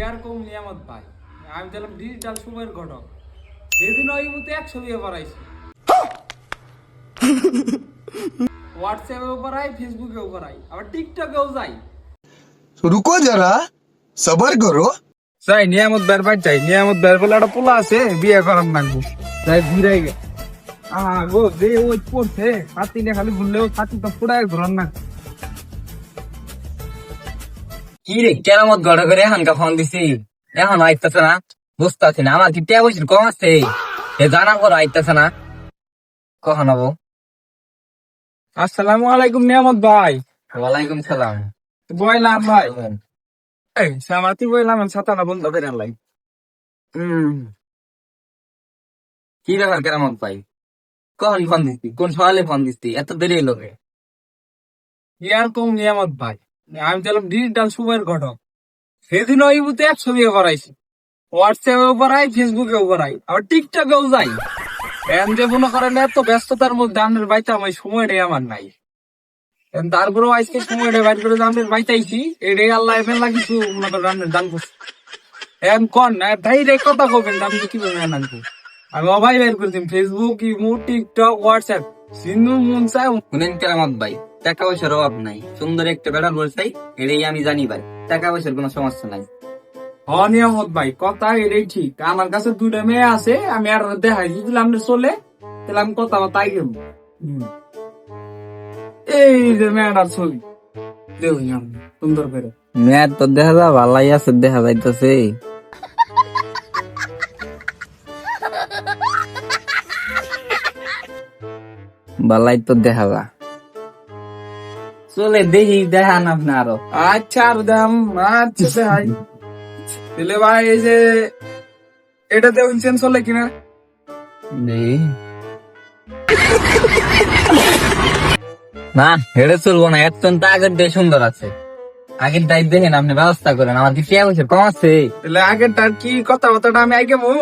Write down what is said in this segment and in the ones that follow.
ইয়ার কম নিয়ামত ভাই, আমি দিলাম ডিজিটাল সময়ের ঘটক। সেদিন ওই মতো 100 বিয়ে করাইছি। হোয়াটসঅ্যাপেও করাই, ফেসবুকেও করাই, আবার টিকটকেও যাই। रुको जरा सबर करो। যাই নিয়ামত বের বাদ যাই, নিয়ামত বের বলে একটা পোলা আছে, বিয়ে করার নাগবো। যাই ঘুরাই গে গো যে ওই পড়ছে ছাতি নিয়ে খালি ঘুরলেও ছাতি তো ফুড়ায় ঘুরার না। কি রে কেরামত গড় করে এখানকার ফোন দিছি, এখন আইতেছে না, বুঝতে পারছি না। আমার কি টিয়া বসে কম আছে, এ জানা করো আইতেছে না, কখন হবো? আসসালামু আলাইকুম নিয়ামত ভাই। ওয়ালাইকুম সালাম। বইলাম ভাই, এই সামাতি বইলাম ছাতাটা বন্ধ করে আনলাই। কি ব্যাপার কেরামত ভাই, কখন ফোন দিচ্ছি, কোন সকালে ফোন দিচ্ছি, এত দেরি হলো রে? ইয়ার কম নিয়ামত ভাই, আমি দিলাম ডিজিটাল সময়ের ঘটক। সেদিন ওই মতো 100 বিয়ে করাইছি। হোয়াটসঅ্যাপেও করাই, ফেসবুকেও করাই, আবার টিকটকেও যাই। এখন যে মনে করেন এত ব্যস্ততার মধ্যে আপনার বাইতাম ওই সময়টাই আমার নাই। তারপরেও আজকে সময়টা বাইর করে আপনার বাইতাইছি, এটাই আল্লাহ এমন কিছু মনে করেন আপনার দান করছি। এখন কন না ভাই রে কথা কবেন, আমি তো কিভাবে আনবো? আমি অভাই বের করে দিন, ফেসবুক, ইমো, টিকটক, হোয়াটসঅ্যাপ, সিন্ধু মন চাই। শুনেন কেরামত ভাই, টাকা পয়সার অভাব নাই, সুন্দর একটা বেড়ার বলছাই, এটাই আমি জানি ভাই, টাকা পয়সার কোনো সমস্যা নাই। নিয়ামত ভাই কথা এটাই ঠিক। আমার কাছে 2টা মেয়ে আছে, আমি আর দেখাই যদি আপনি চলে তাহলে আমি কথা তাই গেল। এই যে মেয়েটার ছবি দেখুন আপনি সুন্দর করে। মেয়ের তো দেখা যা ভালাই আছে, দেখা যাইতেছে। ভালাই তো দেখা যা, চলে দেখি দেখান আপনি আরো। আচ্ছা আর দাম, আচ্ছা দেখাই তাহলে ভাই। এই যে এটা দেখুন চেঞ্জ চলে কিনা। না হেড়ে চলবো না, অত্যন্ত আগের দিয়ে সুন্দর আছে। আগের টাইপ দেখেন আপনি, ব্যবস্থা করেন। আমার কি টিয়া বছর কম আছে? তাহলে আগেরটার কি কথাবার্তাটা আমি আগে মু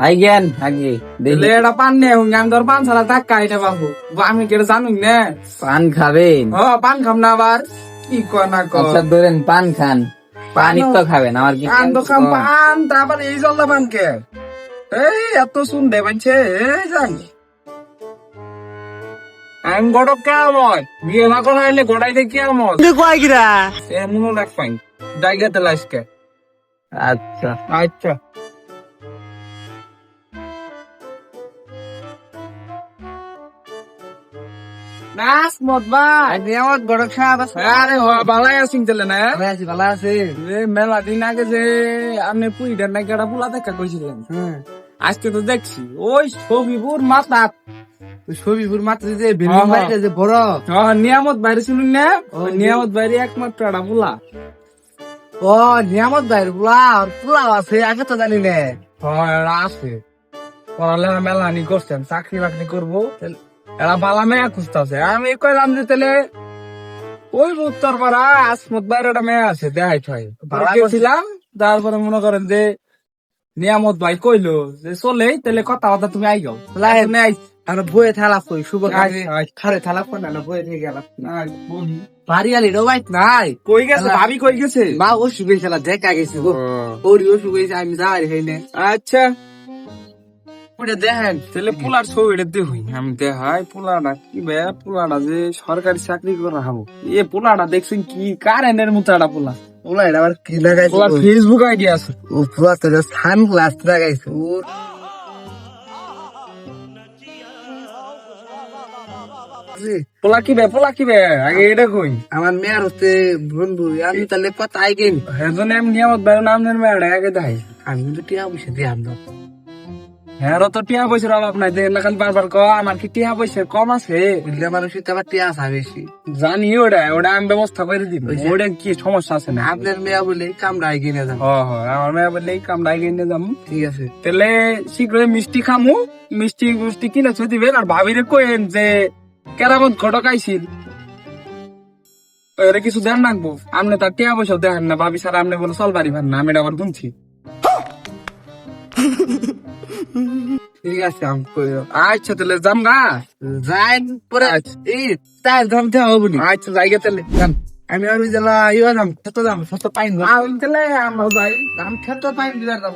আই জ্ঞান আগে তাহলে এটা পান নিয়ে আমি ধর পান ছাড়া ধাক্কা এটা পাবো, আমি কেটে জানুন না। পান খাবেন? পান খাম না আবার কি কর না কর। আচ্ছা ধরেন পান খান, পানি তো খাবেন। আমার কি পান তো খাম, পান তারপর এই জল্লা পান কে এই এত শুন দে বানছে। এই যাই আমি গড়ক কেমন বিয়ে না করা হইলে গড়াই দেখি কেমন এমন রাখ পাই জায়গাতে লাইসকে। আচ্ছা আচ্ছা নাস মত ভাই, নিয়ামত গড়ক সাহেব আছে? আরে ভালাই আছিস তাহলে না? আছি, ভালো আছে। মেলা দিন আগে যে আপনি পুইটার নাকি একটা পোলা দেখা কইছিলেন, আজকে তো দেখছি ওই ছবিপুর মাথা। ছবিপুর মাত্র যে হ্যাঁ, হ্যাঁ। যে বড় নিয়ামত বাইরে শুনুন না, ওই নিয়ামত বাইরে একমাত্র একটা পোলা। ও নিয়ামত ভাই পোলাও আছে, আগে তো জানি না। এরা আছে পড়ালেখা মেলানি করছেন, চাকরি বাকরি করবো, এরা বালা মেয়া খুঁজতেছে। আমি কইলাম যে তাহলে ওই উত্তর পাড়া আসমত বাইরে একটা মেয়ে আছে দেখাই ছয় গেছিলাম। তারপরে মনে করেন যে নিয়ামত ভাই কইলো যে চলে তাহলে কথা কথা তুমি আই যাও। বইয়ে থালা কই শুভ আচ্ছা, খারে থালা কোন না বইয়ে থেকে গেলাম বহি। বাড়ি আলি রো ভাই নাই। কই গেছে ভাবি, কই গেছে? মা ও শুয়ে খেলা দেখা গেছে গো, ওরি ও শুয়ে আমি যাই হইনে। আচ্ছা ওটা দেখেন তাহলে পোলার ছবিটা দেখুই, আমি দেখাই পোলাটা কি বে, পোলাটা যে সরকারি চাকরি করা হবো। এ পোলাটা দেখছেন কি কারেন্টের মতো একটা পোলা। ওলা এটা আবার কি লাগাইছে? পোলার ফেসবুক আইডি আছে। ও পুরা তো সান ক্লাস লাগাইছে। ও পোলা কি বে, পোলা কি বে, আগে এটা কই। আমার মেয়ের হচ্ছে বন্ধু, আমি তাহলে পথ আই গেন। হেজন এম নিয়ামত বাইরে নামের মেয়েটা আগে দেখাই। আমি কিন্তু টিয়া বসে দিয়ে আনলাম। হ্যাঁ তো টিয়া পয়সার অভাব নাই, দেখেন না খালি বারবার ক আমার কি টিয়া পয়সা কম আছে। বুঝলে মানুষের তো আবার টিয়া আসা বেশি। জানি ওটা ওটা আমি ব্যবস্থা করে দিব, ওটা কি সমস্যা আছে না। আপনার মেয়া বলে কামড়া আই কিনে যান। আমার মেয়ে বললে কামড়াই কিনে যাবো। ঠিক আছে তাহলে শীঘ্রই মিষ্টি খামু, মিষ্টি মিষ্টি কিনে ছুঁ দিবেন। আর ভাবিরে কইেন যে কেরামত ঘটক আইছিল, এর কিছু ধ্যান রাখবো। আপনি তার টিয়া পয়সা দেখেন না, ভাবি স্যার আপনি বলে চল বাড়ি ভান না, আমি এটা আবার শুনছি। ঠিক আছে আমি কইরো। আচ্ছা তাহলে যাম গা, যাই পরে আচ্ছা। এই তার ধরতে হবে না। আচ্ছা জায়গা তাহলে যান। আমি আর ওই জেলা ইয়ে যাম খেতে যাম সস্তা পাইন আমি তাহলে আমরা যাই আমি খেতে পাইন দিলাম